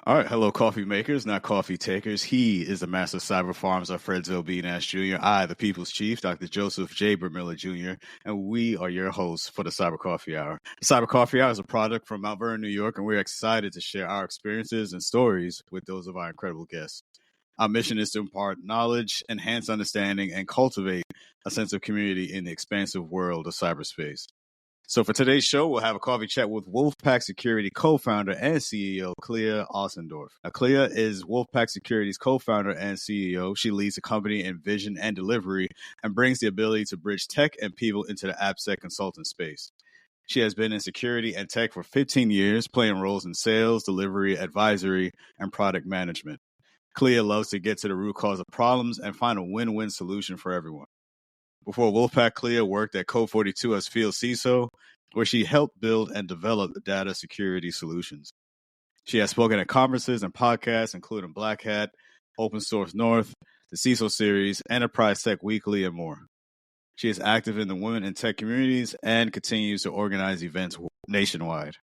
All right. Hello, coffee makers, not coffee takers. He is the master of cyber farms, Alfredo B. Nash Jr. I, the people's chief, Dr. Joseph J. Bermilla Jr., and we are your hosts for the Cyber Coffee Hour. The Cyber Coffee Hour is a product from Mount Vernon, New York, and we're excited to share our experiences and stories with those of our incredible guests. Our mission is to impart knowledge, enhance understanding, and cultivate a sense of community in the expansive world of cyberspace. So for today's show, we'll have a coffee chat with Wolfpack Security co-founder and CEO, Clea Ostendorf. Now, Clea is Wolfpack Security's co-founder and CEO. She leads the company in vision and delivery and brings the ability to bridge tech and people into the AppSec consultant space. She has been in security and tech for 15 years, playing roles in sales, delivery, advisory, and product management. Clea loves to get to the root cause of problems and find a win-win solution for everyone. Before Wolfpack, Clea worked at Code 42 as Field CISO, where she helped build and develop data security solutions. She has spoken at conferences and podcasts, including Black Hat, Open Source North, the CISO Series, Enterprise Tech Weekly, and more. She is active in the women in tech communities and continues to organize events nationwide.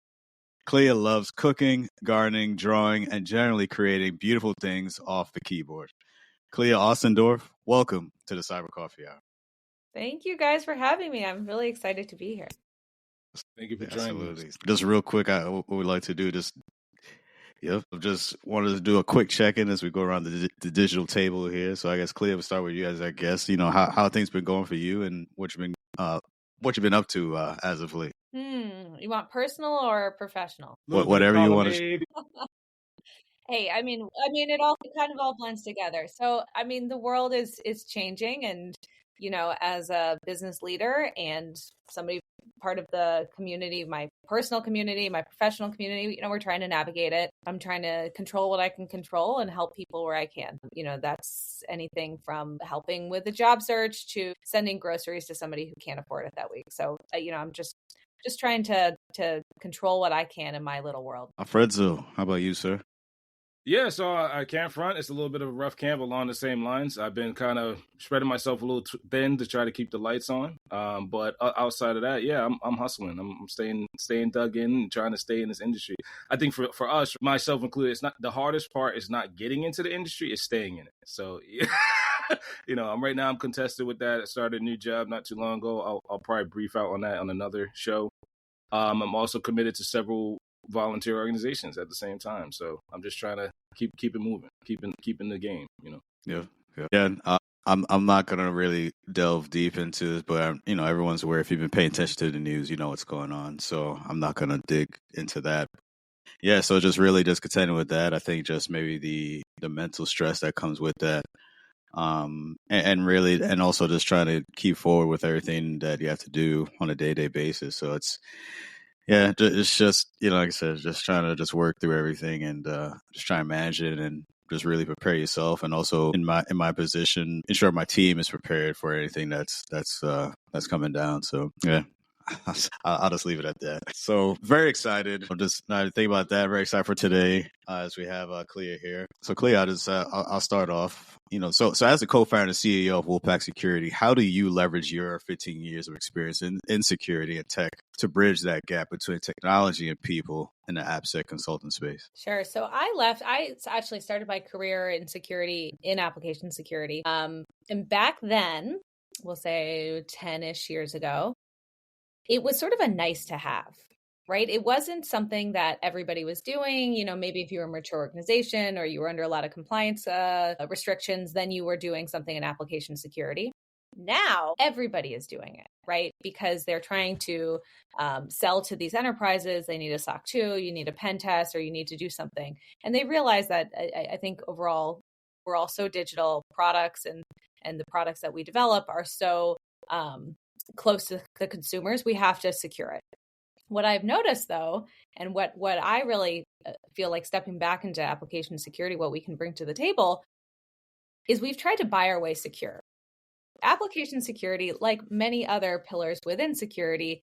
Clea loves cooking, gardening, drawing, and generally creating beautiful things off the keyboard. Clea Ostendorf, welcome to the Cyber Coffee Hour. Thank you guys for having me. I'm really excited to be here. Thank you for joining us. Just real quick, what we'd like to do just wanted to do a quick check-in as we go around the digital table here. So I guess Clea, we'll start with you as our guest. You know, how things been going for you and what you've been up to as of late. You want personal or professional? Whatever you want to. Hey, I mean, it kind of all blends together. So, I mean, the world is changing, and you know, as a business leader and somebody part of the community, my personal community, my professional community, you know, we're trying to navigate it. I'm trying to control what I can control and help people where I can. You know, that's anything from helping with a job search to sending groceries to somebody who can't afford it that week. So, you know, I'm just trying to control what I can in my little world. Alfredo, how about you, sir? Yeah, so I can't front. It's a little bit of a rough camp along the same lines. I've been kind of spreading myself a little thin to try to keep the lights on. But outside of that, yeah, I'm hustling. I'm staying dug in and trying to stay in this industry. I think for us, myself included, it's not the hardest part is not getting into the industry, it's staying in it. So, you know, I'm contested with that. I started a new job not too long ago. I'll probably brief out on that on another show. I'm also committed to several volunteer organizations at the same time, so I'm just trying to keep it moving, keeping the game, you know. Yeah. I'm not gonna really delve deep into this, but you know, everyone's aware. If you've been paying attention to the news, you know what's going on. So I'm not gonna dig into that. Yeah. So just contending with that. I think just maybe the mental stress that comes with that, and also just trying to keep forward with everything that you have to do on a day-to-day basis. So it's just, you know, like I said, just trying to work through everything and just try and manage it and just really prepare yourself. And also in my position, ensure my team is prepared for anything that's coming down. So, yeah. I'll just leave it at that. So very excited. I'm just not thinking about that. Very excited for today as we have Clea here. So Clea, I'll start off. You know, so as the co-founder and CEO of Wolfpack Security, how do you leverage your 15 years of experience in security and tech to bridge that gap between technology and people in the AppSec consultant space? Sure. So I actually started my career in security, in application security. And back then, we'll say 10-ish years ago, it was sort of a nice to have, right? It wasn't something that everybody was doing. You know, maybe if you were a mature organization or you were under a lot of compliance restrictions, then you were doing something in application security. Now, everybody is doing it, right? Because they're trying to sell to these enterprises. They need a SOC 2, you need a pen test, or you need to do something. And they realize that I think overall, we're all so digital products and the products that we develop are so close to the consumers, we have to secure it. What I've noticed though, and what I really feel like stepping back into application security, what we can bring to the table is we've tried to buy our way secure. Application security, like many other pillars within security,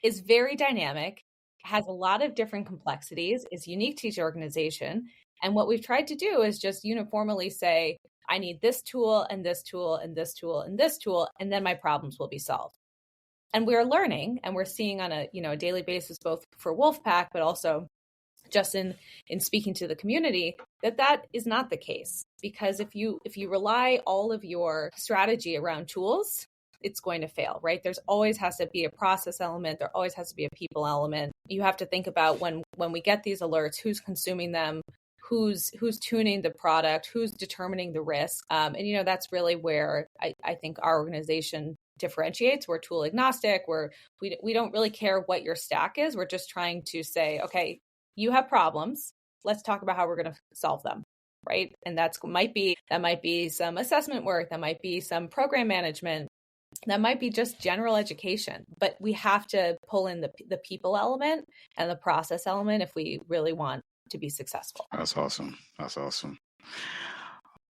is very dynamic, has a lot of different complexities, is unique to each organization. And what we've tried to do is just uniformly say, I need this tool and this tool and this tool and this tool, and then my problems will be solved. And we're learning and we're seeing on a daily basis, both for Wolfpack, but also just in speaking to the community, that is not the case. Because if you rely all of your strategy around tools, it's going to fail, right? There's always has to be a process element. There always has to be a people element. You have to think about when we get these alerts, who's consuming them, who's tuning the product, who's determining the risk. And, that's really where I think our organization differentiates. We're tool agnostic. We don't really care what your stack is. We're just trying to say, okay, you have problems. Let's talk about how we're going to solve them. Right. And that might be some assessment work. That might be some program management. That might be just general education, but we have to pull in the people element and the process element if we really want to be successful. That's awesome.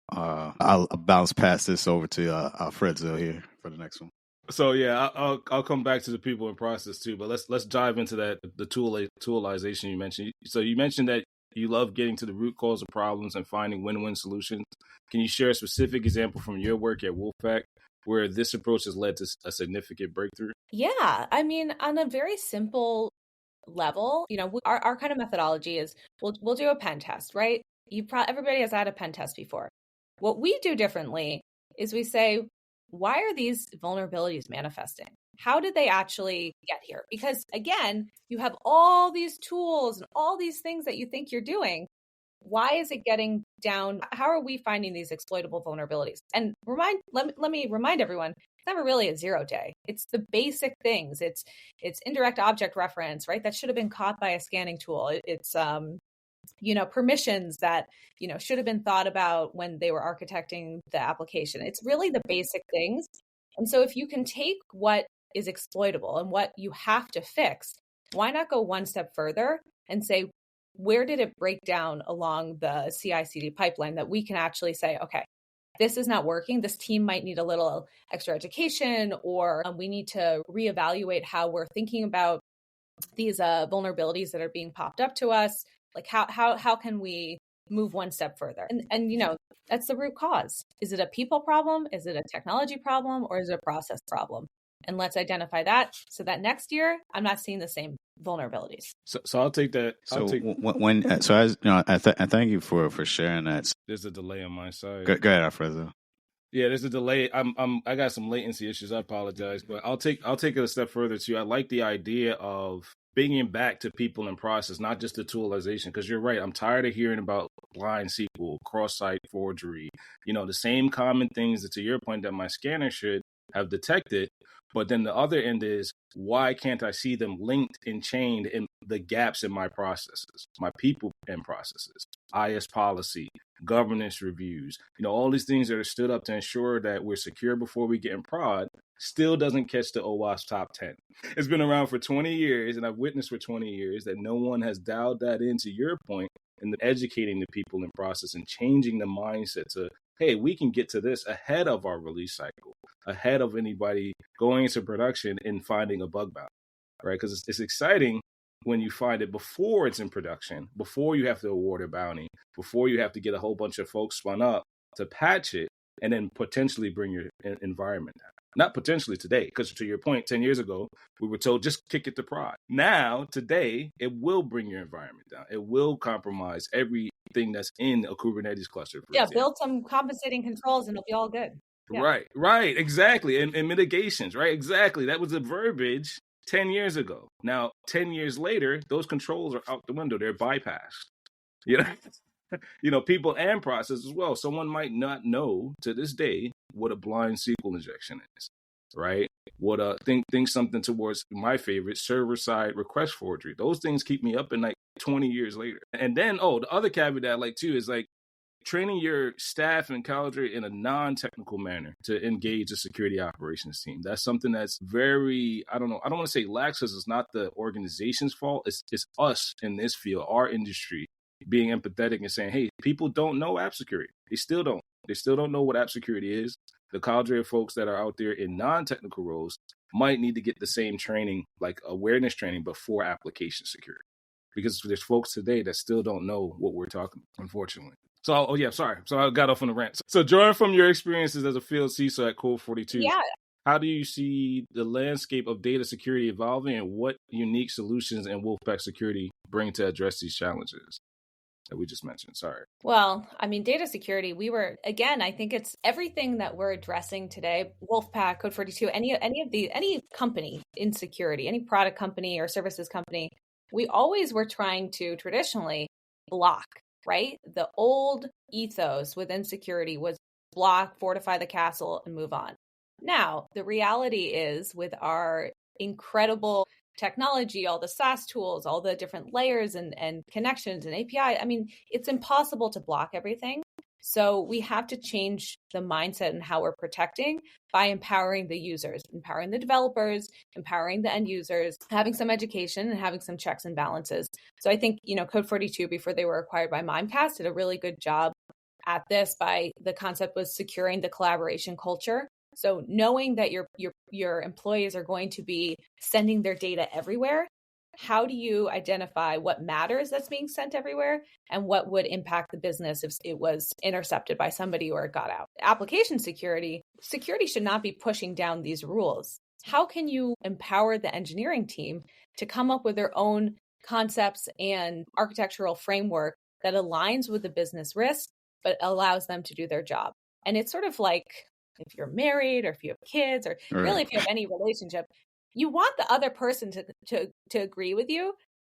I'll bounce past this over to Alfredo here for the next one. So yeah, I'll come back to the people and process too, but let's dive into that, the toolization you mentioned. So you mentioned that you love getting to the root cause of problems and finding win-win solutions. Can you share a specific example from your work at Wolfpack where this approach has led to a significant breakthrough? Yeah, I mean, on a very simple level, our kind of methodology is we'll do a pen test, right? Everybody has had a pen test before. What we do differently is we say, why are these vulnerabilities manifesting? How did they actually get here? Because again, you have all these tools and all these things that you think you're doing. Why is it getting down? How are we finding these exploitable vulnerabilities? And let me remind everyone, it's never really a 0 day. It's the basic things. It's indirect object reference, right? That should have been caught by a scanning tool. It's permissions that, should have been thought about when they were architecting the application. It's really the basic things. And so if you can take what is exploitable and what you have to fix, why not go one step further and say, where did it break down along the CI/CD pipeline that we can actually say, okay, this is not working. This team might need a little extra education, or we need to reevaluate how we're thinking about these vulnerabilities that are being popped up to us. Like how can we move one step further? And that's the root cause. Is it a people problem? Is it a technology problem? Or is it a process problem? And let's identify that so that next year I'm not seeing the same vulnerabilities. So I'll take that. I thank you for sharing that. There's a delay on my side. Go ahead, Alfredo. Yeah, there's a delay. I got some latency issues. I apologize, but I'll take it a step further too. I like the idea of bringing back to people and process, not just the toolization, because you're right. I'm tired of hearing about blind SQL, cross-site forgery, the same common things that, to your point, that my scanner should have detected. But then the other end is, why can't I see them linked and chained in the gaps in my processes, my people and processes, IS policy, governance reviews, all these things that are stood up to ensure that we're secure before we get in prod, still doesn't catch the OWASP top 10. It's been around for 20 years, and I've witnessed for 20 years that no one has dialed that into your point in educating the people in process and changing the mindset to, hey, we can get to this ahead of our release cycle, ahead of anybody going into production and finding a bug bounty, right? Because it's exciting when you find it before it's in production, before you have to award a bounty, before you have to get a whole bunch of folks spun up to patch it and then potentially bring your environment down. Not potentially today, because to your point, 10 years ago, we were told just kick it to prod. Now, today, it will bring your environment down. It will compromise everything that's in a Kubernetes cluster. Build some compensating controls and it'll be all good. Yeah. Right, exactly. And mitigations, right? Exactly. That was the verbiage 10 years ago. Now, 10 years later, those controls are out the window. They're bypassed. People and process as well. Someone might not know to this day what a blind SQL injection is, right? What think something towards my favorite, server-side request forgery. Those things keep me up at night 20 years later. And then, the other caveat I like too is training your staff and cadre in a non-technical manner to engage a security operations team. That's something that's very, I don't want to say lax, because it's not the organization's fault. It's us in this field, our industry, being empathetic and saying, hey, people don't know app security. They still don't. They still don't know what app security is. The cadre of folks that are out there in non-technical roles might need to get the same training, like awareness training, before application security. Because there's folks today that still don't know what we're talking about, unfortunately. So, sorry. So I got off on the rant. So, Jordan, from your experiences as a field CISO at Code 42. Yeah. How do you see the landscape of data security evolving, and what unique solutions and Wolfpack Security bring to address these challenges that we just mentioned? Sorry. Well, I mean, data security, I think it's everything that we're addressing today, Wolfpack, Code 42, any company in security, any product company or services company, we always were trying to traditionally block, right? The old ethos within security was block, fortify the castle, and move on. Now, the reality is with our incredible technology, all the SaaS tools, all the different layers and connections and API, I mean, it's impossible to block everything. So we have to change the mindset and how we're protecting by empowering the users, empowering the developers, empowering the end users, having some education and having some checks and balances. So I think, Code 42, before they were acquired by Mimecast, did a really good job at this by the concept was securing the collaboration culture. So knowing that your employees are going to be sending their data everywhere, how do you identify what matters that's being sent everywhere and what would impact the business if it was intercepted by somebody or it got out? Application security should not be pushing down these rules. How can you empower the engineering team to come up with their own concepts and architectural framework that aligns with the business risk, but allows them to do their job? And it's sort of like, if you're married or if you have kids or really if you have any relationship, you want the other person to agree with you,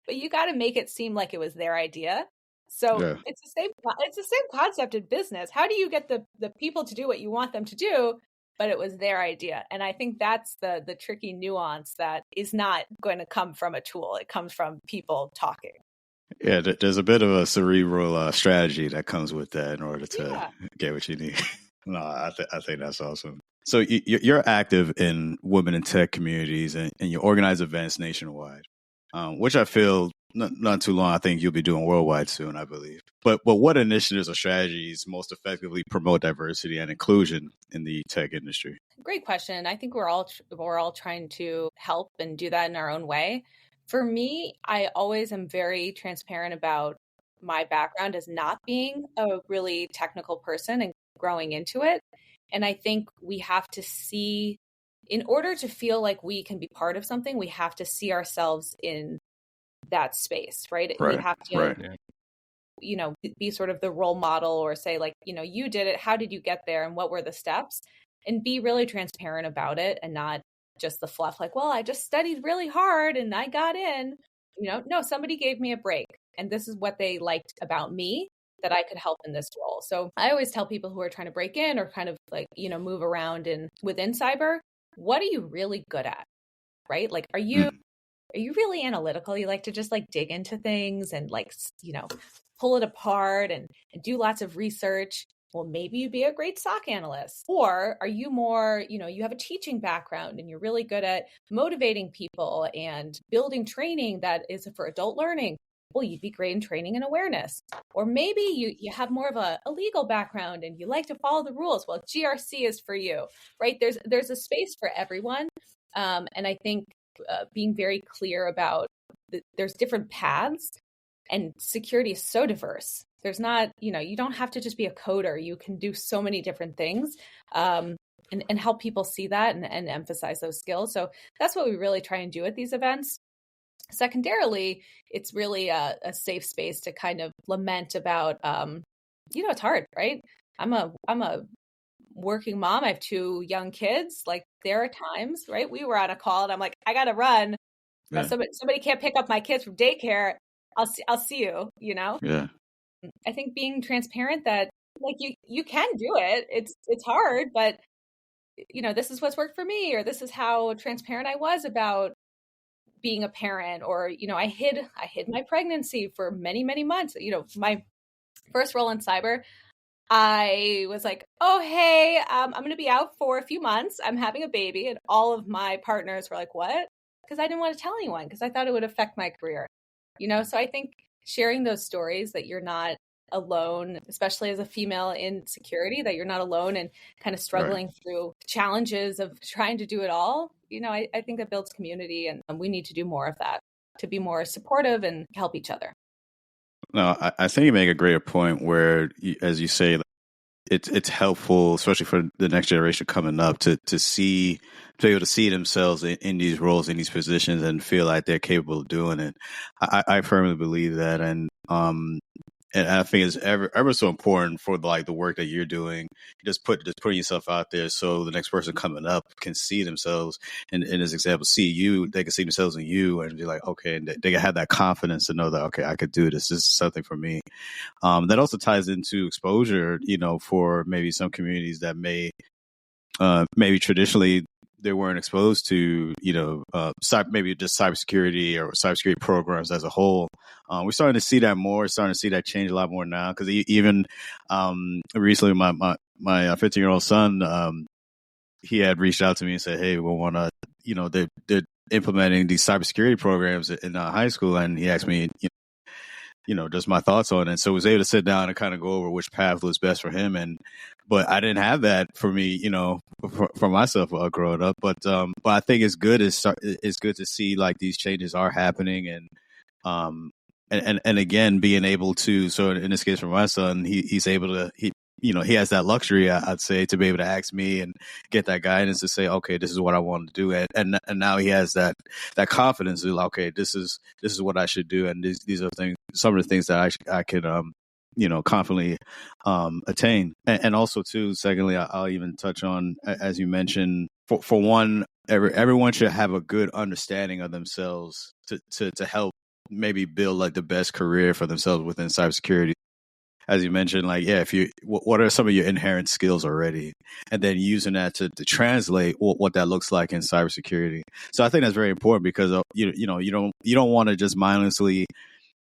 but you got to make it seem like it was their idea. So it's the same concept in business. How do you get the people to do what you want them to do, but it was their idea? And I think that's the tricky nuance that is not going to come from a tool. It comes from people talking. Yeah, there's a bit of a cerebral strategy that comes with that in order to get what you need. No, I think that's awesome. So you're active in women in tech communities and you organize events nationwide, which I feel not too long. I think you'll be doing worldwide soon, I believe. But what initiatives or strategies most effectively promote diversity and inclusion in the tech industry? Great question. I think we're all trying to help and do that in our own way. For me, I always am very transparent about my background as not being a really technical person and growing into it. And I think we have to see, in order to feel like we can be part of something, we have to see ourselves in that space, right? We have to, be sort of the role model or say like, you did it. How did you get there? And what were the steps? And be really transparent about it and not just the fluff like, well, I just studied really hard and I got in. No, somebody gave me a break. And this is what they liked about me that I could help in this role. So I always tell people who are trying to break in or kind of like, move around within cyber, what are you really good at? Right? Like, are you really analytical? You like to just like dig into things and like, pull it apart and do lots of research. Well, maybe you'd be a great SOC analyst. Or are you more, you have a teaching background and you're really good at motivating people and building training that is for adult learning. Well, you'd be great in training and awareness. Or maybe you have more of a legal background and you like to follow the rules. Well, GRC is for you, right? There's a space for everyone. And I think being very clear about there's different paths and security is so diverse. There's not, you don't have to just be a coder. You can do so many different things and help people see that and emphasize those skills. So that's what we really try and do at these events. Secondarily, it's really a safe space to kind of lament about, it's hard, right? I'm a working mom. I have 2 young kids. Like there are times, right? We were on a call and I'm like, I got to run. Yeah. Somebody can't pick up my kids from daycare. I'll see you, Yeah. I think being transparent that like you can do it. It's hard, but this is what's worked for me, or this is how transparent I was about being a parent, or I hid my pregnancy for many, many months. My first role in cyber, I was like, oh hey, I'm going to be out for a few months. I'm having a baby, and all of my partners were like, what? Because I didn't want to tell anyone because I thought it would affect my career. So I think sharing those stories that you're not alone, especially as a female in security, that you're not alone and kind of struggling through challenges of trying to do it all. I think that builds community, and we need to do more of that to be more supportive and help each other. No, I think you make a great point where, as you say, it's helpful, especially for the next generation coming up, to be able to see themselves in these roles, in these positions, and feel like they're capable of doing it. I firmly believe that, and I think it's ever so important for the work that you're doing. Just putting yourself out there so the next person coming up can see themselves in this example, see you, they can see themselves in you and be like, okay, and they can have that confidence to know that, okay, I could do this. This is something for me. That also ties into exposure, for maybe some communities that maybe traditionally they weren't exposed to, maybe just cybersecurity or cybersecurity programs as a whole. We're starting to see that more, starting to see that change a lot more now. Because even recently, my 15-year-old son, he had reached out to me and said, "Hey, we want to, they're implementing these cybersecurity programs in high school," and he asked me, just my thoughts on it. So I was able to sit down and kind of go over which path was best for him. But I didn't have that for me, for myself growing up. But I think it's good. It's good to see like these changes are happening, and again being able to. So in this case, for my son, he's able to he has that luxury, I'd say, to be able to ask me and get that guidance to say, okay, this is what I want to do, and now he has that confidence to, okay, this is what I should do, and these are some of the things that I could confidently attain. And also too, secondly, I'll even touch on, as you mentioned, for one, everyone should have a good understanding of themselves to help maybe build like the best career for themselves within cybersecurity. As you mentioned, what are some of your inherent skills already, and then using that to translate what that looks like in cybersecurity. So I think that's very important, because you don't want to just mindlessly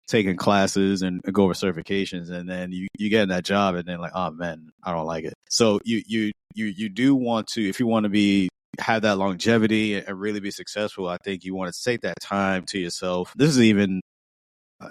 taking classes and go over certifications, and then you get in that job and then like, oh man, I don't like it. So you do want to, if you want to have that longevity and really be successful, I think you want to take that time to yourself. This is even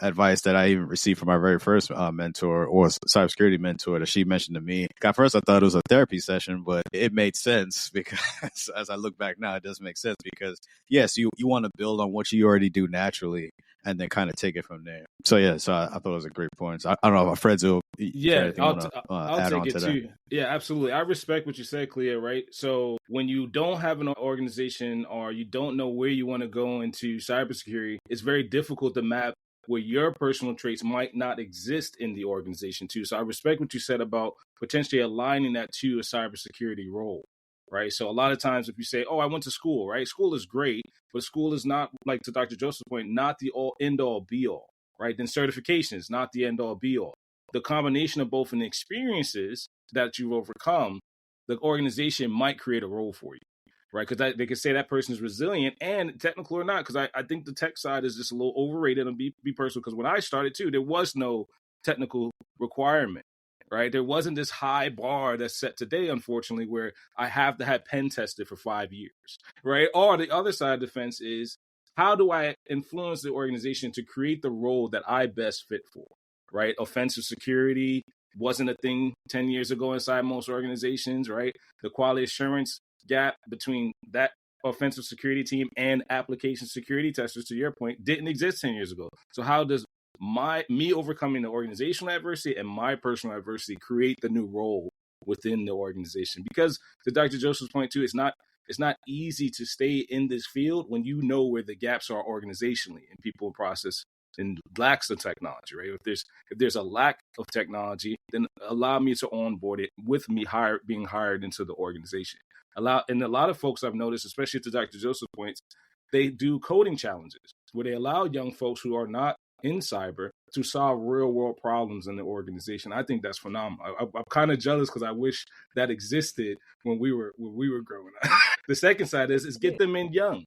advice that I even received from my very first mentor, or cybersecurity mentor, that she mentioned to me. At first I thought it was a therapy session, but it made sense, because as I look back now, it does make sense, because yes, you want to build on what you already do naturally and then kind of take it from there. So yeah, I thought it was a great point. So I don't know if Fred's I'll add take on it to too. that. Yeah, absolutely. I respect what you said, Clea, right? So when you don't have an organization, or you don't know where you want to go into cybersecurity, it's very difficult to map where your personal traits might not exist in the organization too. So I respect what you said about potentially aligning that to a cybersecurity role, right? So a lot of times if you say, oh, I went to school, right? School is great, but school is not, like to Dr. Joseph's point, not the end all be all, right? Then certifications, not the end all be all. The combination of both and the experiences that you've overcome, the organization might create a role for you. Right, because they could say that person is resilient, and technical or not, because I think the tech side is just a little overrated, and be personal, because when I started too, there was no technical requirement, right? There wasn't this high bar that's set today, unfortunately, where I have to have pen tested for 5 years, right? Or the other side of the fence is, how do I influence the organization to create the role that I best fit for, right? Offensive security wasn't a thing 10 years ago inside most organizations, right? The quality assurance gap between that offensive security team and application security testers, to your point, didn't exist 10 years ago. So how does me overcoming the organizational adversity and my personal adversity create the new role within the organization? Because to Dr. Joseph's point too, it's not easy to stay in this field when you know where the gaps are organizationally in people and process and lacks of technology, right? If there's a lack of technology, then allow me to onboard it with me being hired into the organization. And a lot of folks I've noticed, especially to Dr. Joseph's points, they do coding challenges where they allow young folks who are not in cyber to solve real world problems in the organization. I think that's phenomenal. I'm kind of jealous, because I wish that existed when we were growing up. The second side is get them in young.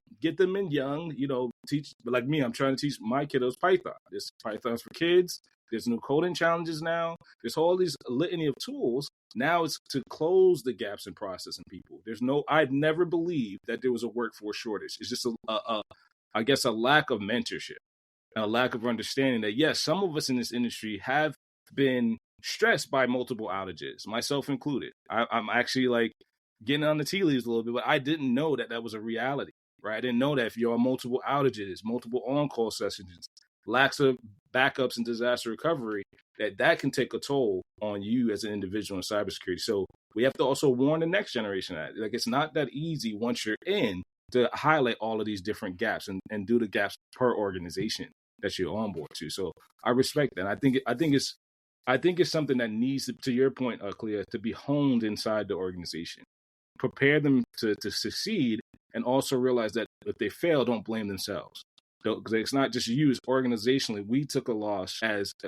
Teach, like me, I'm trying to teach my kiddos Python. There's Pythons for kids. There's new coding challenges now. There's all these litany of tools. Now it's to close the gaps in processing people. I've never believed that there was a workforce shortage. It's just I guess a lack of mentorship, and a lack of understanding that, yes, some of us in this industry have been stressed by multiple outages, myself included. I'm actually like getting on the tea leaves a little bit, but I didn't know that was a reality, right? I didn't know that if you're on multiple outages, multiple on-call sessions, lacks of backups and disaster recovery, that can take a toll on you as an individual in cybersecurity. So we have to also warn the next generation that, like, it's not that easy once you're in to highlight all of these different gaps and do the gaps per organization that you're on board to. So I respect that. I think it's something that needs to your point, Clea, to be honed inside the organization. Prepare them to succeed, and also realize that if they fail, don't blame themselves. Because it's not just you, it's organizationally. We took a loss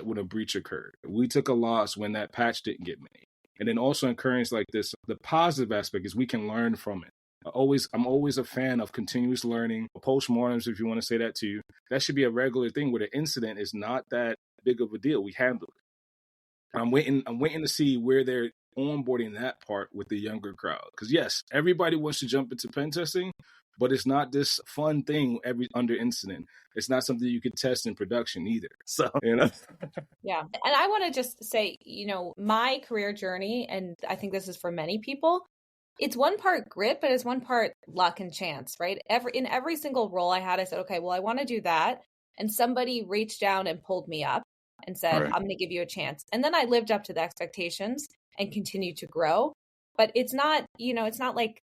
when a breach occurred. We took a loss when that patch didn't get made. And then also encourage like this, the positive aspect is we can learn from it. I'm always a fan of continuous learning, postmortems, if you want to say that too. That should be a regular thing where the incident is not that big of a deal. We handled it. I'm waiting to see where they're onboarding that part with the younger crowd. Because yes, everybody wants to jump into pen testing, but it's not this fun thing under incident. It's not something you could test in production either. So, Yeah. And I want to just say, my career journey, and I think this is for many people, it's one part grit, but it's one part luck and chance, right? In every single role I had, I said, okay, well, I want to do that. And somebody reached down and pulled me up and said, right, I'm going to give you a chance. And then I lived up to the expectations and continued to grow. But it's not, it's not like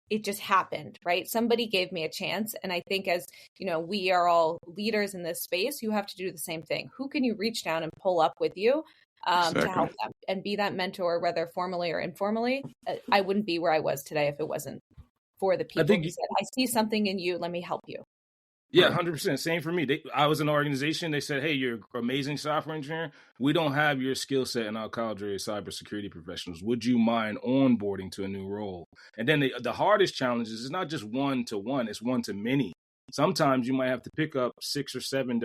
it just happened, right? Somebody gave me a chance. And I think as, we are all leaders in this space, you have to do the same thing. Who can you reach down and pull up with you to help them and be that mentor, whether formally or informally? I wouldn't be where I was today if it wasn't for the people who said, I see something in you, let me help you. Yeah, 100%. Same for me. I was in an organization. They said, hey, you're an amazing software engineer. We don't have your skill set in our cadre of cybersecurity professionals. Would you mind onboarding to a new role? And then the hardest challenge is it's not just one-to-one. It's one-to-many. Sometimes you might have to pick up 6 or 7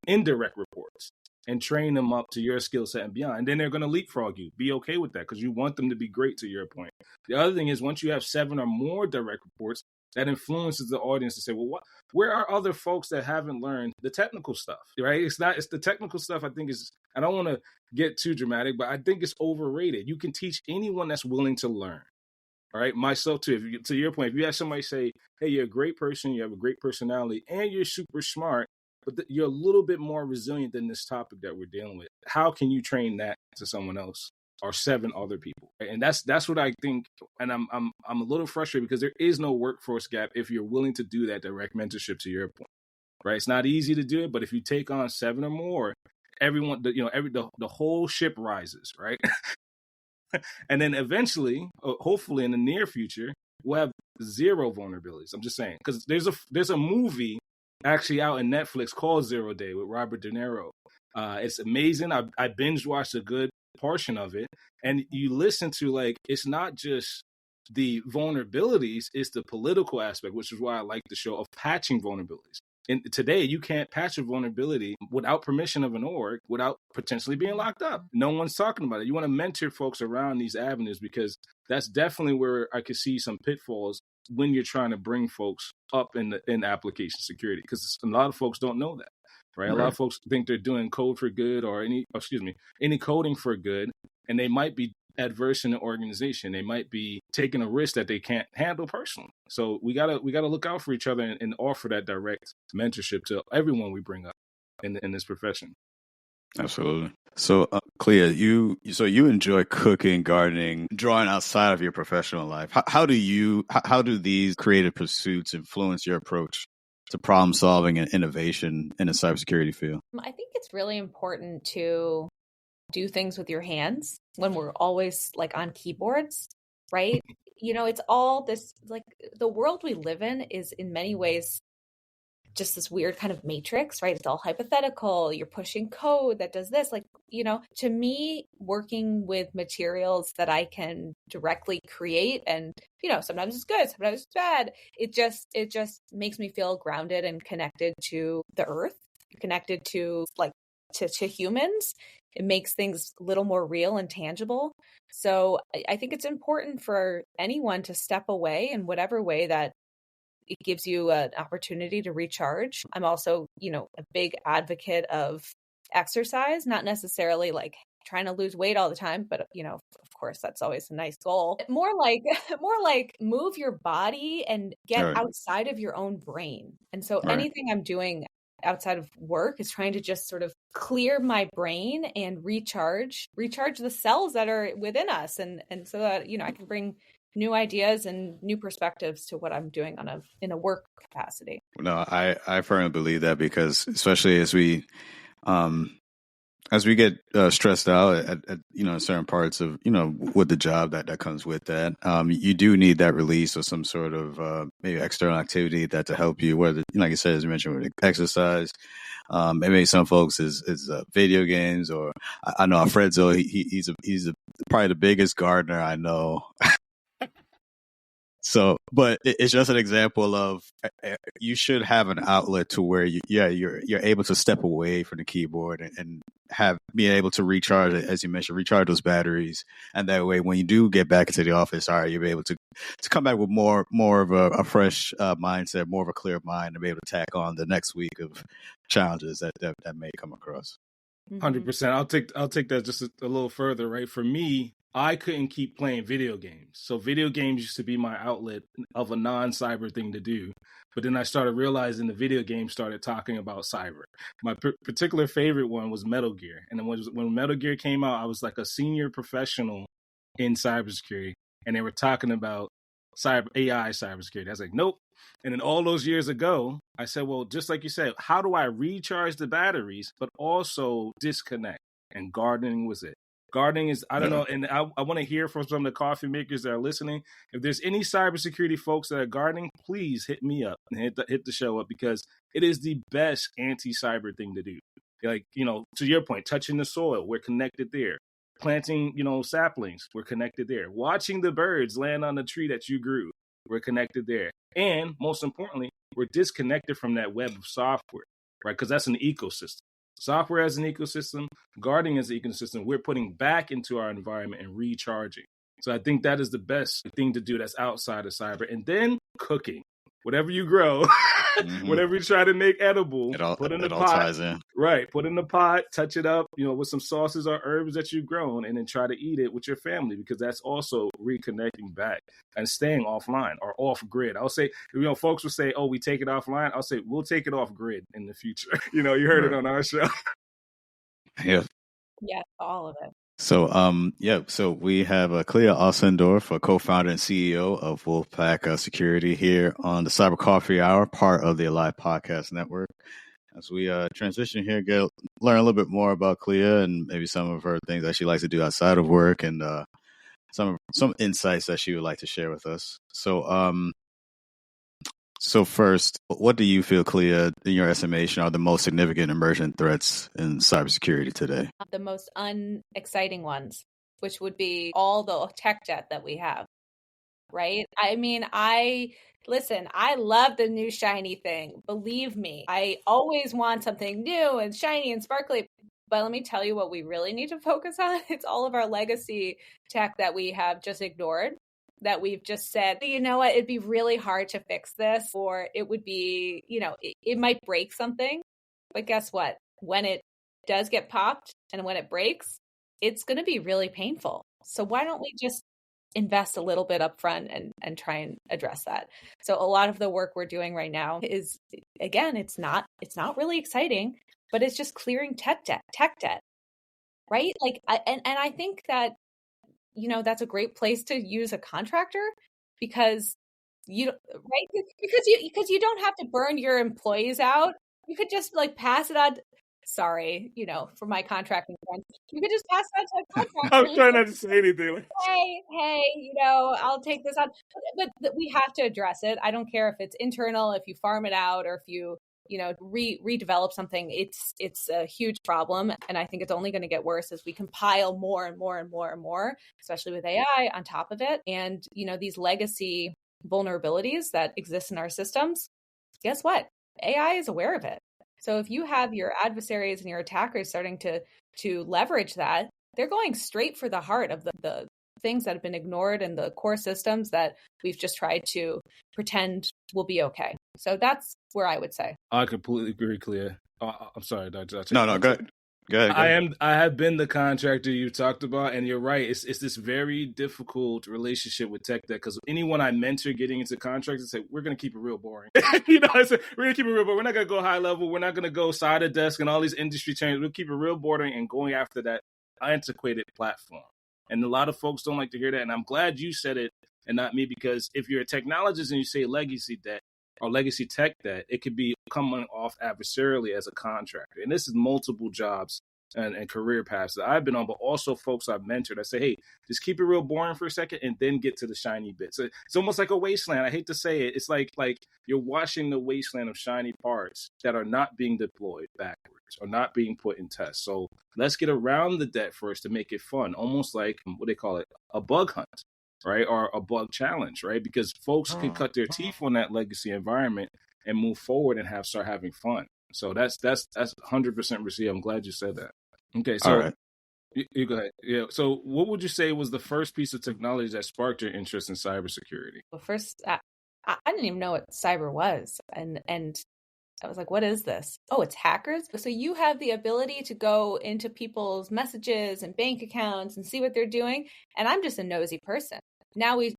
indirect reports and train them up to your skill set and beyond. And then they're going to leapfrog you. Be okay with that because you want them to be great, to your point. The other thing is once you have 7 or more direct reports, that influences the audience to say, well, where are other folks that haven't learned the technical stuff, right? It's the technical stuff I think is, I don't want to get too dramatic, but I think it's overrated. You can teach anyone that's willing to learn, all right? Myself too, to your point, if you have somebody say, hey, you're a great person, you have a great personality, and you're super smart, but you're a little bit more resilient than this topic that we're dealing with. How can you train that to someone else? Or 7 other people, and that's what I think. And I'm a little frustrated because there is no workforce gap if you're willing to do that direct mentorship. To your point, right? It's not easy to do it, but if you take on 7 or more, everyone, the whole ship rises, right? And then eventually, hopefully in the near future, we'll have 0 vulnerabilities. I'm just saying because there's a movie actually out in Netflix called 0 Day with Robert De Niro. It's amazing. I binge watched a good portion of it, and you listen to, like, it's not just the vulnerabilities, it's the political aspect, which is why I like the show, of patching vulnerabilities. And today you can't patch a vulnerability without permission of an org, without potentially being locked up. No one's talking about it. You want to mentor folks around these avenues because that's definitely where I could see some pitfalls when you're trying to bring folks up in application security, because a lot of folks don't know that. Right. A lot of folks think they're doing code for good or any coding for good, and they might be adverse in the organization. They might be taking a risk that they can't handle personally. So we gotta look out for each other and offer that direct mentorship to everyone we bring up in this profession. Absolutely. So, Clea, you enjoy cooking, gardening, drawing outside of your professional life. How do these creative pursuits influence your approach to problem solving and innovation in the cybersecurity field? I think it's really important to do things with your hands when we're always like on keyboards, right? It's all this, like, the world we live in is in many ways just this weird kind of matrix, right? It's all hypothetical. You're pushing code that does this. Like, to me, working with materials that I can directly create, and, sometimes it's good, sometimes it's bad. It just makes me feel grounded and connected to the earth, connected to to humans. It makes things a little more real and tangible. So I think it's important for anyone to step away in whatever way that it gives you an opportunity to recharge. I'm also, a big advocate of exercise, not necessarily like trying to lose weight all the time, but, of course, that's always a nice goal. More like move your body and get outside of your own brain. And so anything I'm doing outside of work is trying to just sort of clear my brain and recharge the cells that are within us. And so that, I can bring new ideas and new perspectives to what I'm doing in a work capacity. No, I firmly believe that, because especially as we get stressed out at certain parts of with the job that comes with that, you do need that release or some sort of maybe external activity that to help you. Whether, like you said, as you mentioned, with exercise, maybe some folks is video games, or I know Alfredo, he's probably the biggest gardener I know. So, but it's just an example of you should have an outlet to where you're able to step away from the keyboard and be able to recharge, as you mentioned, recharge those batteries, and that way when you do get back into the office, you'll be able to come back with more of a fresh mindset, more of a clear mind, and be able to tack on the next week of challenges that may come across. 100%. I'll take that just a little further. Right, for me, I couldn't keep playing video games. So video games used to be my outlet of a non-cyber thing to do. But then I started realizing the video games started talking about cyber. My particular favorite one was Metal Gear. And then when Metal Gear came out, I was like a senior professional in cybersecurity. And they were talking about AI cybersecurity. I was like, nope. And then all those years ago, I said, well, just like you said, how do I recharge the batteries, but also disconnect? And gardening was it. Gardening is, I don't know, and I want to hear from some of the coffee makers that are listening. If there's any cybersecurity folks that are gardening, please hit me up and hit the show up, because it is the best anti-cyber thing to do. Like, to your point, touching the soil, we're connected there. Planting, saplings, we're connected there. Watching the birds land on the tree that you grew, we're connected there. And most importantly, we're disconnected from that web of software, right? Because that's an ecosystem. Software as an ecosystem, gardening as an ecosystem, we're putting back into our environment and recharging. So I think that is the best thing to do that's outside of cyber. And then cooking. Whatever you grow, whatever you try to make edible, put in the pot. All ties in. Right. Put in the pot, touch it up, with some sauces or herbs that you've grown, and then try to eat it with your family, because that's also reconnecting back and staying offline or off grid. I'll say, folks will say, oh, we take it offline. I'll say, we'll take it off grid in the future. You heard it on our show. Yeah. Yeah, all of it. So, so we have Clea Ostendorf, a co-founder and CEO of Wolfpack Security, here on the Cyber Coffee Hour, part of the Alive Podcast Network. As we transition here, learn a little bit more about Clea and maybe some of her things that she likes to do outside of work, and some insights that she would like to share with us. So first, what do you feel, Clea, in your estimation, are the most significant emergent threats in cybersecurity today? The most unexciting ones, which would be all the tech debt that we have, right? I mean, I love the new shiny thing. Believe me, I always want something new and shiny and sparkly. But let me tell you what we really need to focus on. It's all of our legacy tech that we have just ignored, that we've just said, you know what, it'd be really hard to fix this, or it would be, it might break something. But guess what? When it does get popped and when it breaks, it's going to be really painful. So why don't we just invest a little bit up front and try and address that? So a lot of the work we're doing right now is, again, it's not really exciting, but it's just clearing tech debt, right? Like, I think that, that's a great place to use a contractor, because because you don't have to burn your employees out. You could just pass it on. Sorry, for my contracting friends, you could just pass it on to a contractor. I was trying not to say anything. Hey, I'll take this on, but we have to address it. I don't care if it's internal, if you farm it out, or if you redevelop something. It's a huge problem. And I think it's only going to get worse as we compile more and more and more and more, especially with AI on top of it. And, these legacy vulnerabilities that exist in our systems, guess what? AI is aware of it. So if you have your adversaries and your attackers starting to leverage that, they're going straight for the heart of the things that have been ignored and the core systems that we've just tried to pretend will be okay. So that's where I would say. I completely agree, Clea. I'm sorry, Dr. No, go ahead. Go ahead. I have been the contractor you talked about, and you're right. It's this very difficult relationship with tech debt, because anyone I mentor getting into contracts say, we're going to keep it real boring. I said, we're going to keep it real boring. We're not going to go high level. We're not going to go side of desk and all these industry changes. We'll keep it real boring and going after that antiquated platform. And a lot of folks don't like to hear that. And I'm glad you said it and not me, because if you're a technologist and you say legacy debt or legacy tech debt, it could be coming off adversarially as a contractor. And this is multiple jobs and career paths that I've been on, but also folks I've mentored. I say, hey, just keep it real boring for a second and then get to the shiny bits. So it's almost like a wasteland. I hate to say it. It's like you're watching the wasteland of shiny parts that are not being deployed backwards or not being put in tests. So let's get around the debt first to make it fun, almost like what they call it, a bug hunt, right? Or a bug challenge, right? Because folks can cut their teeth on that legacy environment and move forward and start having fun. So that's 100% received. I'm glad you said that. Okay, so right. you go ahead. Yeah. So what would you say was the first piece of technology that sparked your interest in cybersecurity? Well, first, I didn't even know what cyber was. And I was like, what is this? Oh, it's hackers. So you have the ability to go into people's messages and bank accounts and see what they're doing. And I'm just a nosy person. Now we've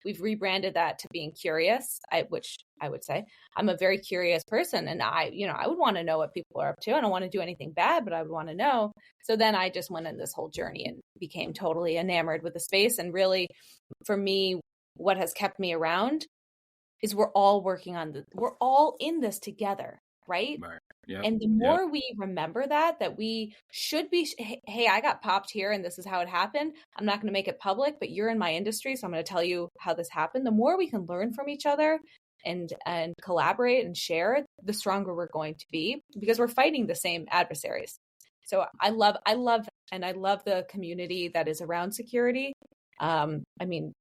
rebranded that to being curious, which I would say I'm a very curious person, and I would want to know what people are up to. I don't want to do anything bad, but I would want to know. So then I just went on this whole journey and became totally enamored with the space. And really, for me, what has kept me around is we're all in this together, right? Yep. And the more we remember that we should be, hey, I got popped here and this is how it happened. I'm not going to make it public, but you're in my industry, so I'm going to tell you how this happened. The more we can learn from each other and collaborate and share, the stronger we're going to be, because we're fighting the same adversaries. So I love the community that is around security. I mean,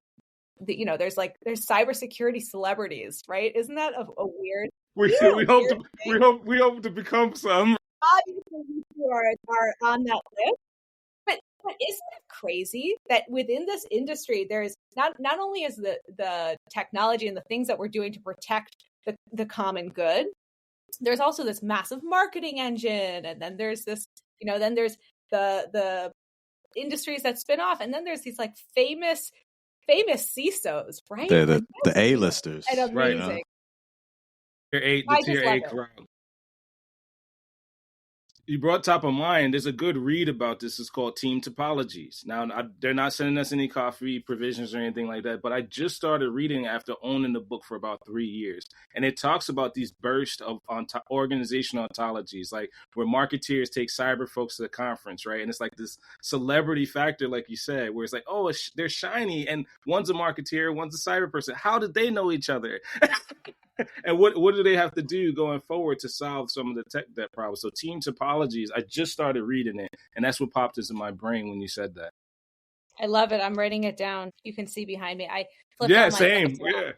there's cybersecurity celebrities, right? Isn't that a weird? We hope to become some. Obviously, you are on that list, but isn't it crazy that within this industry, there's not only is the technology and the things that we're doing to protect the common good, there's also this massive marketing engine, and then there's this, then there's the industries that spin off, and then there's these like famous CISOs, right? The A-listers, and amazing. Right, the tier A crowd. You brought top of mind. There's a good read about this. It's called Team Topologies. Now, they're not sending us any coffee provisions or anything like that, but I just started reading after owning the book for about 3 years. And it talks about these bursts of organizational ontologies, like where marketeers take cyber folks to the conference, right? And it's like this celebrity factor, like you said, where it's like, oh, they're shiny, and one's a marketeer, one's a cyber person. How did they know each other? And what do they have to do going forward to solve some of the tech debt problems? So Team Topologies, I just started reading it, and that's what popped into my brain when you said that. I love it. I'm writing it down. You can see behind me. I same. Yeah.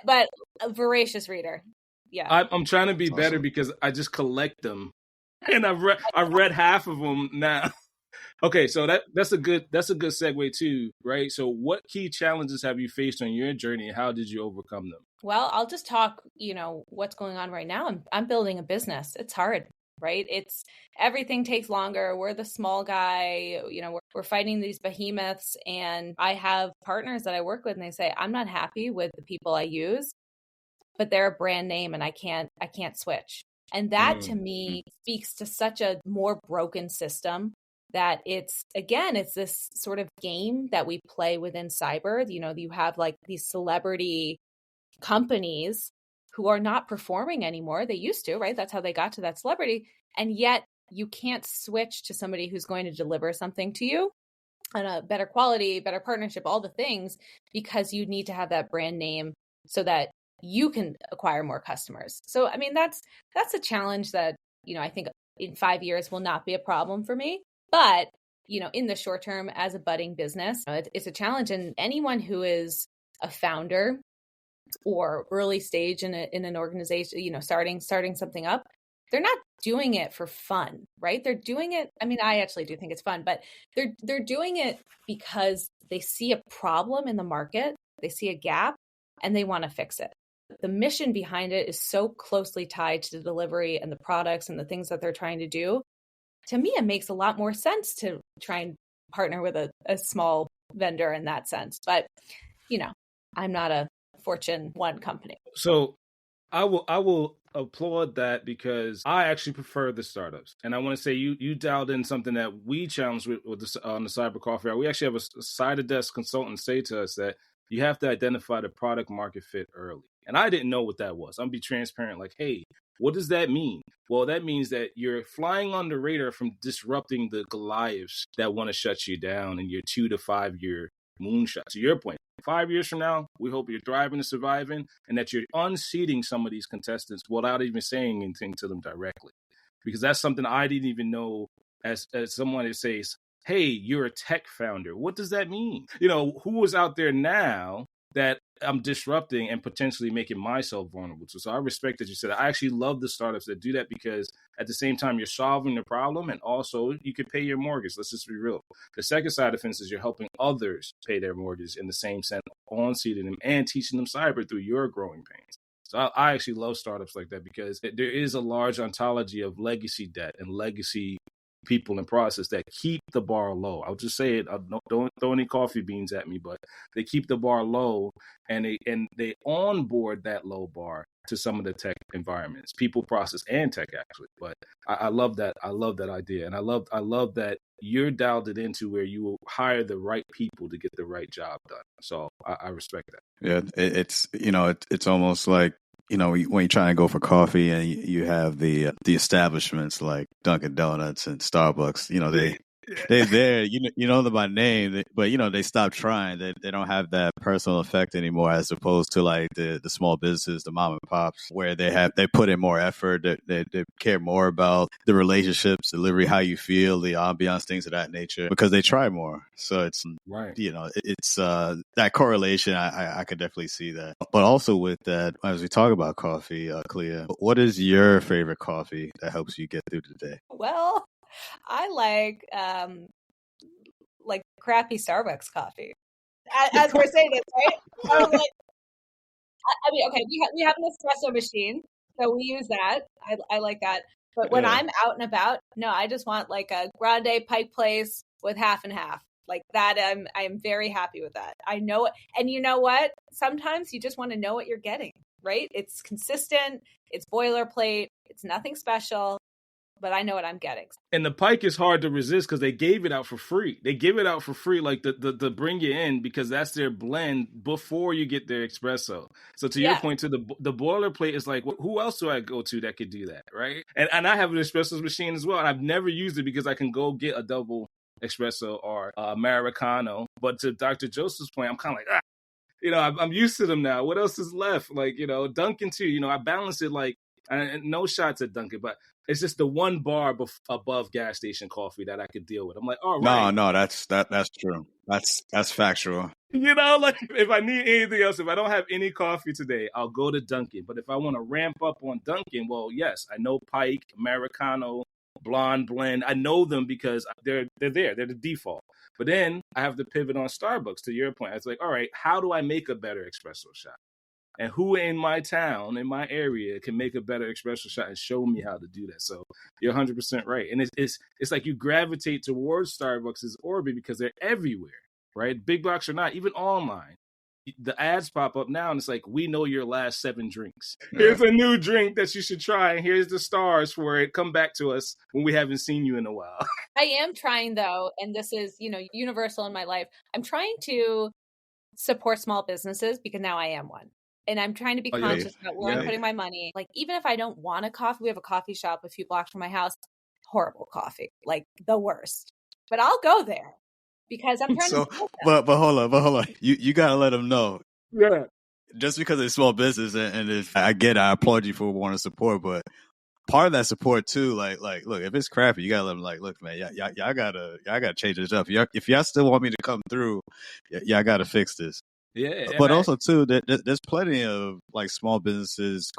But a voracious reader. Yeah. I'm trying to be better because I just collect them, and I've read half of them now. Okay, so that's a good segue too, right? So what key challenges have you faced on your journey, and how did you overcome them? Well, I'll just talk, what's going on right now. I'm building a business. It's hard, right? Everything takes longer. We're the small guy, we're fighting these behemoths, and I have partners that I work with, and they say, I'm not happy with the people I use, but they're a brand name and I can't switch. And that to me speaks to such a more broken system, that it's this sort of game that we play within cyber. You have like these celebrity companies who are not performing anymore. They used to, right? That's how they got to that celebrity. And yet you can't switch to somebody who's going to deliver something to you on a better quality, better partnership, all the things, because you need to have that brand name so that you can acquire more customers. So, I mean, that's a challenge that, I think in 5 years will not be a problem for me. But, in the short term, as a budding business, it's a challenge. And anyone who is a founder or early stage in an organization, starting something up, they're not doing it for fun, right? They're doing it. I mean, I actually do think it's fun, but they're doing it because they see a problem in the market, they see a gap, and they want to fix it. The mission behind it is so closely tied to the delivery and the products and the things that they're trying to do, to me, it makes a lot more sense to try and partner with a small vendor in that sense. But, I'm not a Fortune 1 company. So I will applaud that, because I actually prefer the startups. And I want to say you dialed in something that we challenged on the Cyber Coffee Hour. We actually have a side of desk consultant say to us that you have to identify the product market fit early. And I didn't know what that was. I'm be transparent, like, hey, what does that mean? Well, that means that you're flying on the radar from disrupting the Goliaths that want to shut you down in your 2 to 5 year moonshot. To your point, 5 years from now, we hope you're thriving and surviving, and that you're unseating some of these contestants without even saying anything to them directly. Because that's something I didn't even know as someone that says, hey, you're a tech founder. What does that mean? Who is out there now that I'm disrupting and potentially making myself vulnerable to? So I respect that you said that. I actually love the startups that do that, because at the same time, you're solving the problem, and also you could pay your mortgage. Let's just be real. The second side of things is you're helping others pay their mortgage in the same sense, on-seating them and teaching them cyber through your growing pains. So I actually love startups like that, because there is a large ontology of legacy debt and legacy people and process that keep the bar low. I'll just say it. Don't throw any coffee beans at me, but they keep the bar low, and they onboard that low bar to some of the tech environments, people, process, and tech actually. But I love that. I love that idea, and I love that you're dialed it into where you will hire the right people to get the right job done. So I respect that. Yeah, it's almost like, when you're trying to go for coffee and you have the establishments like Dunkin' Donuts and Starbucks, they're there, you know them by name, but they stop trying. They don't have that personal effect anymore, as opposed to like the small businesses, the mom and pops, where they put in more effort. They care more about the relationships, delivery, how you feel, the ambiance, things of that nature, because they try more. So it's right. It's that correlation. I could definitely see that. But also with that, as we talk about coffee, Clea, what is your favorite coffee that helps you get through the day? Well, I like crappy Starbucks coffee. As we're saying this, right? I mean, okay, we have an espresso machine, so we use that. I like that. But when I'm out and about, no, I just want like a grande Pike Place with half and half. Like that, I'm very happy with that. I know it. And you know what? Sometimes you just want to know what you're getting, right? It's consistent. It's boilerplate. It's nothing special. But I know what I'm getting. And the Pike is hard to resist, because they gave it out for free. They give it out for free, like the bring you in, because that's their blend before you get their espresso. So to your point, to the boilerplate is like, who else do I go to that could do that, right? And I have an espresso machine as well, and I've never used it because I can go get a double espresso or Americano. But to Dr. Joseph's point, I'm kind of like, I'm used to them now. What else is left? Like, Dunkin' too. I balance it like, and no shots at Dunkin', but it's just the one bar above gas station coffee that I could deal with. I'm like, all right. No, that's true. That's factual. Like if I need anything else, if I don't have any coffee today, I'll go to Dunkin'. But if I want to ramp up on Dunkin', well, yes, I know Pike, Americano, Blonde Blend. I know them because they're there. They're the default. But then I have to pivot on Starbucks, to your point. It's like, all right, how do I make a better espresso shot? And who in my town, in my area, can make a better espresso shot and show me how to do that? So you're 100% right. And it's like you gravitate towards Starbucks' orbit because they're everywhere, right? Big box or not, even online. The ads pop up now, and it's like, we know your last 7 drinks. Here's a new drink that you should try, and here's the stars for it. Come back to us when we haven't seen you in a while. I am trying, though, and this is, universal in my life. I'm trying to support small businesses because now I am one. And I'm trying to be conscious about where I'm putting my money. Like, even if I don't want a coffee, we have a coffee shop a few blocks from my house. Horrible coffee, like the worst. But I'll go there because I'm trying to. But hold on. You gotta let them know. Yeah. Just because it's small business, and I get it, I applaud you for wanting to support, but part of that support too, like, look, if it's crappy, you gotta let them look, man, y'all gotta change this up. If y'all still want me to come through, y'all gotta fix this. Yeah, but also too, there's plenty of like small businesses,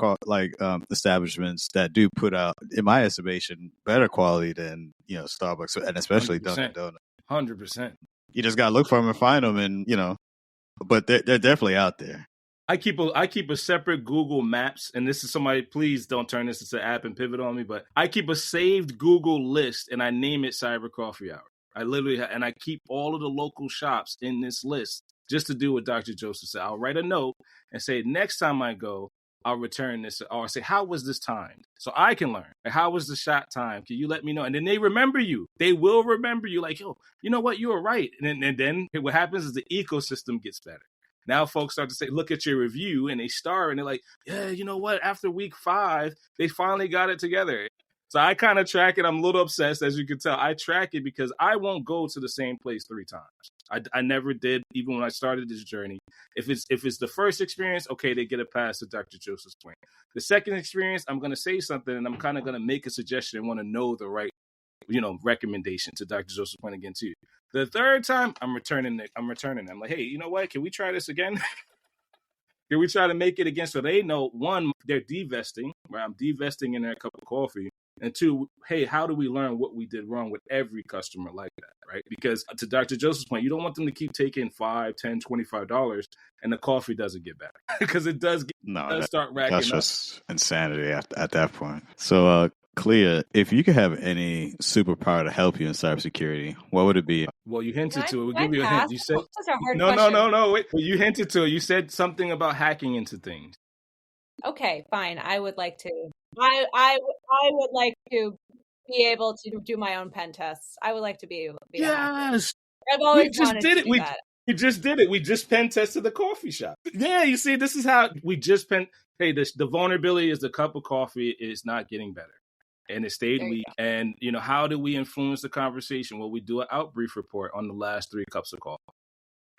establishments that do put out, in my estimation, better quality than Starbucks, and especially 100%. Dunkin' Donuts. 100%. You just gotta look for them and find them, and but they're definitely out there. I keep a separate Google Maps, and this is somebody, please don't turn this into an app and pivot on me, but I keep a saved Google list and I name it Cyber Coffee Hour. I literally, and I keep all of the local shops in this list just to do what Dr. Joseph said. I'll write a note and say, next time I go, I'll return this, or I'll say, how was this timed? So I can learn. Like, how was the shot time? Can you let me know? And then they remember you. They will remember you like, yo, you know what? You were right. And then what happens is the ecosystem gets better. Now folks start to say, look at your review, and they star, and they're like, yeah, you know what? After week 5, they finally got it together. So I kind of track it. I'm a little obsessed, as you can tell. I track it because I won't go to the same place 3 times. I never did, even when I started this journey. If it's the first experience, okay, they get a pass to Dr. Joseph's point. The second experience, I'm going to say something, and I'm kind of going to make a suggestion and want to know the right, recommendation to Dr. Joseph's point again too. The third time, I'm returning it. I'm like, hey, you know what? Can we try this again? Can we try to make it again? So they know, 1, they're divesting, right? I'm divesting in their cup of coffee. And 2, hey, how do we learn what we did wrong with every customer like that, right? Because to Dr. Joseph's point, you don't want them to keep taking $5, $10, $25 and the coffee doesn't get better because it does start racking up. That's just insanity at that point. So, Clea, if you could have any superpower to help you in cybersecurity, what would it be? Well, you hinted to it. We'll give you a hint. You said no. Wait. Well, you hinted to it. You said something about hacking into things. Okay, fine. I would like to. I would like to be able to do my own pen tests. I would like to be able to be a hacker. I've always wanted to do that. We just did it. We just pen tested the coffee shop. Yeah, you see, this is how we just hey, the vulnerability is the cup of coffee is not getting better. And it stayed weak. And, how do we influence the conversation? Well, we do an outbrief report on the last 3 cups of coffee.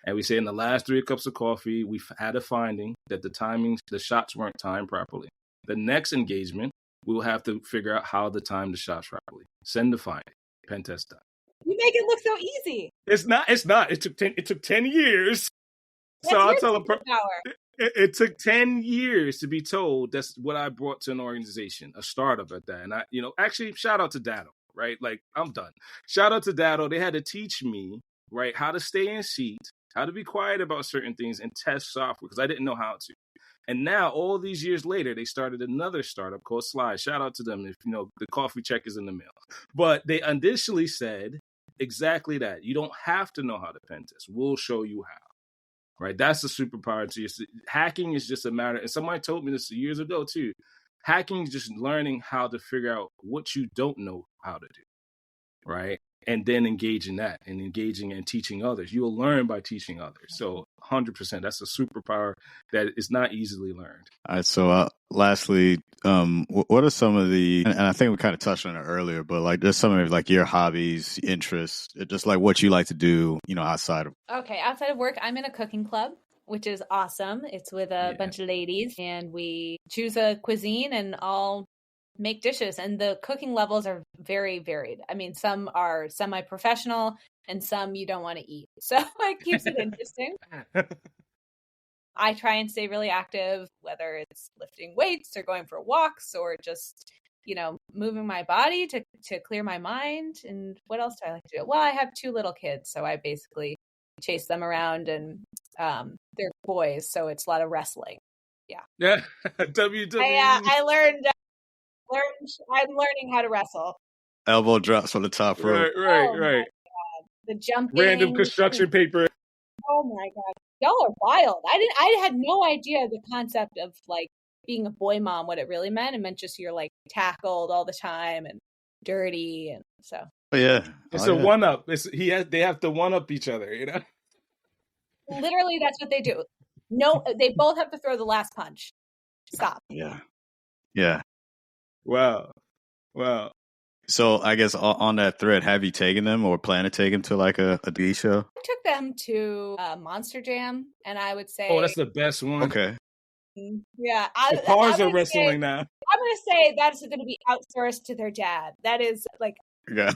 And we say in the last 3 cups of coffee, we've had a finding that the shots weren't timed properly. The next engagement, we'll have to figure out how to time the shots properly. Send the finding. Pen test done. You make it look so easy. It's not. It took 10 years. That's so I'll tell them. Power. It took 10 years to be told that's what I brought to an organization, a startup at that. And actually, shout out to Datto, right? Like, I'm done. Shout out to Datto. They had to teach me, right, how to stay in seat, how to be quiet about certain things and test software because I didn't know how to. And now, all these years later, they started another startup called Slide. Shout out to them if, the coffee check is in the mail. But they initially said exactly that. You don't have to know how to pen test. We'll show you how. Right, that's the superpower to you. Hacking is just a matter, and somebody told me this years ago too. Hacking is just learning how to figure out what you don't know how to do, right? And then engaging that and engaging and teaching others. You'll learn by teaching others. So 100%, that's a superpower that is not easily learned. All right. So lastly, what are some of the, and I think we kind of touched on it earlier, but like just some of like your hobbies, interests, just like what you like to do, outside of. Okay. Outside of work, I'm in a cooking club, which is awesome. It's with a bunch of ladies and we choose a cuisine and all make dishes, and the cooking levels are very varied. I mean, some are semi-professional and some you don't want to eat. So it keeps it interesting. I try and stay really active, whether it's lifting weights or going for walks or just, moving my body to clear my mind. And what else do I like to do? Well, I have 2 little kids, so I basically chase them around and they're boys. So it's a lot of wrestling. Yeah. WWE. I learned. I'm learning how to wrestle. Elbow drops from the top rope. Right. The jumping. Random construction paper. Oh my God. Y'all are wild. I had no idea the concept of like being a boy mom, what it really meant. It meant just you're like tackled all the time and dirty. And so. Oh, yeah. It's a one-up. They have to one-up each other, Literally, that's what they do. No, they both have to throw the last punch. Stop. Yeah. Wow. So I guess on that thread, have you taken them or plan to take them to like a D show? I took them to Monster Jam, and I would say, oh, that's the best one. Okay. Yeah, the cars are wrestling now. I'm going to say that's going to be outsourced to their dad. That is like, yeah.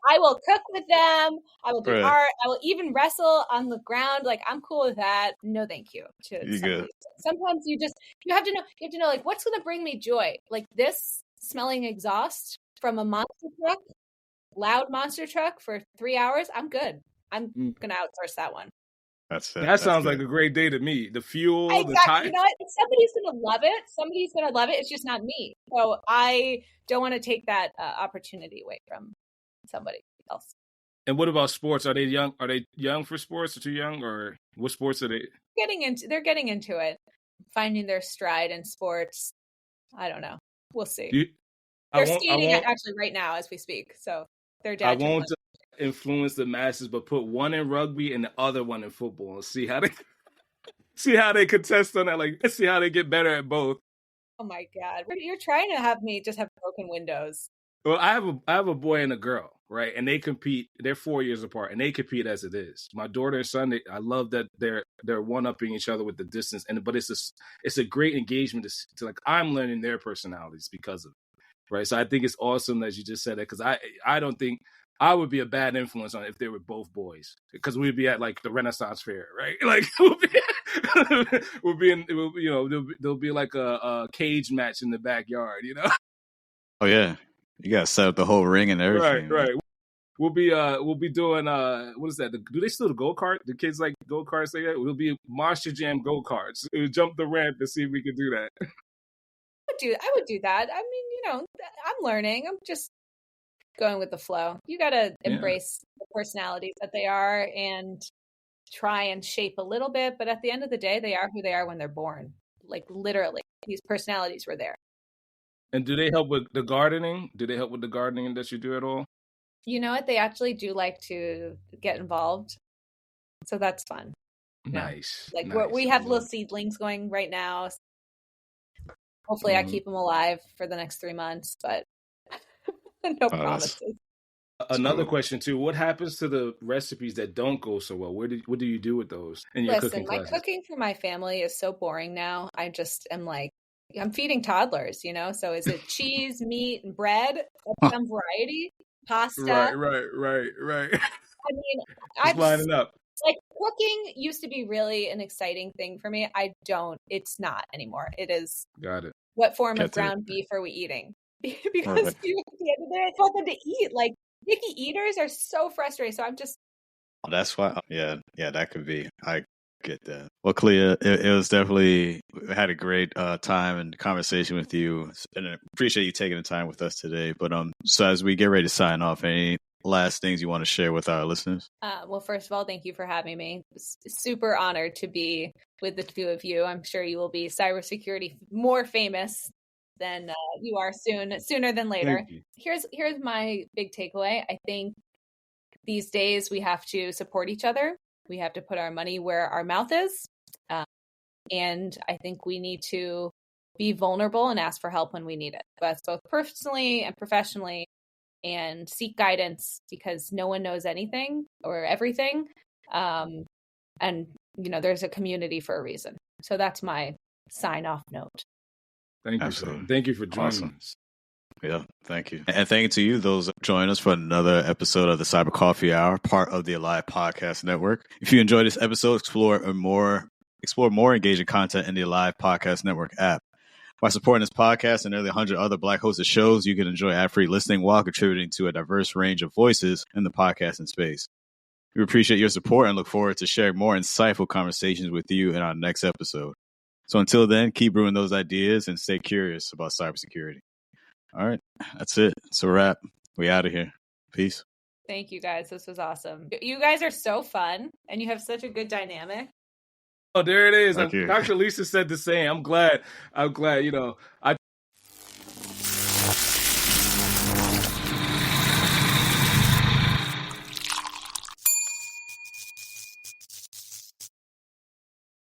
I will cook with them. I will do art. I will even wrestle on the ground. Like, I'm cool with that. No, thank you. Sometimes you have to know like what's going to bring me joy. Like this smelling exhaust from a monster truck, loud monster truck for 3 hours. I'm good. I'm going to outsource that one. That sounds like a great day to me. The fuel, exactly. the time. You know what? Somebody's going to love it. Somebody's going to love it. It's just not me. So I don't want to take that opportunity away from somebody else. And what about sports? Are they young? Are they young for sports or too young? Or what sports are they? They're getting into it, finding their stride in sports. I don't know. We'll see. They're skating actually right now as we speak. So their dad. I won't influence the masses, but put one in rugby and the other one in football and see how they contest on that. Like, let's see how they get better at both. Oh my God. You're trying to have me just have broken windows. Well, I have a boy and a girl, right? And they compete. They're 4 years apart, and they compete as it is. My daughter and son, I love that they're one-upping each other with the distance, but it's a great engagement to like I'm learning their personalities because of it, right? So I think it's awesome that you just said that because I don't think I would be a bad influence on it if they were both boys because we'd be at like the Renaissance Fair, right? Like there'll be like a cage match in the backyard, you know? Oh yeah. You got to set up the whole ring and everything. Right. We'll be doing what is that? Do they still do go-kart? Do kids like go-karts like that? We'll be Monster Jam go-karts. We'll jump the ramp and see if we can do that. I would do that. I mean, I'm learning. I'm just going with the flow. You got to embrace the personalities that they are and try and shape a little bit. But at the end of the day, they are who they are when they're born. Like literally, these personalities were there. And do they help with the gardening? Do they help with the gardening that you do at all? You know what? They actually do like to get involved. So that's fun. Nice. We have little seedlings going right now. Hopefully I keep them alive for the next 3 months, but no promises. Another question too. What happens to the recipes that don't go so well? What do you do with those in your cooking classes? My cooking for my family is so boring now. I just am like, I'm feeding toddlers, so is it cheese, meat, and bread? Some variety, pasta. Right. I mean, I'm lining up. Like cooking used to be really an exciting thing for me. It's not anymore. It is. Got it. What form of ground beef are we eating? Because at the end of the day, it's nothing to eat. Like picky eaters are so frustrating. So I'm just. That's why. Yeah, that could be. I get that. Well, Clea, it was definitely had a great time and conversation with you, and I appreciate you taking the time with us today. But so as we get ready to sign off, any last things you want to share with our listeners? Well, first of all, thank you for having me. Super honored to be with the two of you. I'm sure you will be cybersecurity more famous than you are sooner than later. Here's my big takeaway. I think these days we have to support each other. We have to put our money where our mouth is. And I think we need to be vulnerable and ask for help when we need it. That's both personally and professionally, and seek guidance because no one knows anything or everything. And, there's a community for a reason. So that's my sign off note. Thank you, sir. Thank you for joining us. Yeah, thank you. And thank you to you, those joining us for another episode of the Cyber Coffee Hour, part of the Alive Podcast Network. If you enjoyed this episode, explore more engaging content in the Alive Podcast Network app. By supporting this podcast and nearly 100 other Black hosted shows, you can enjoy ad-free listening while contributing to a diverse range of voices in the podcasting space. We appreciate your support and look forward to sharing more insightful conversations with you in our next episode. So until then, keep brewing those ideas and stay curious about cybersecurity. All right, that's it. It's a wrap. We out of here. Peace. Thank you, guys. This was awesome. You guys are so fun, and you have such a good dynamic. Oh, there it is. Dr. Lisa said the same. I'm glad. I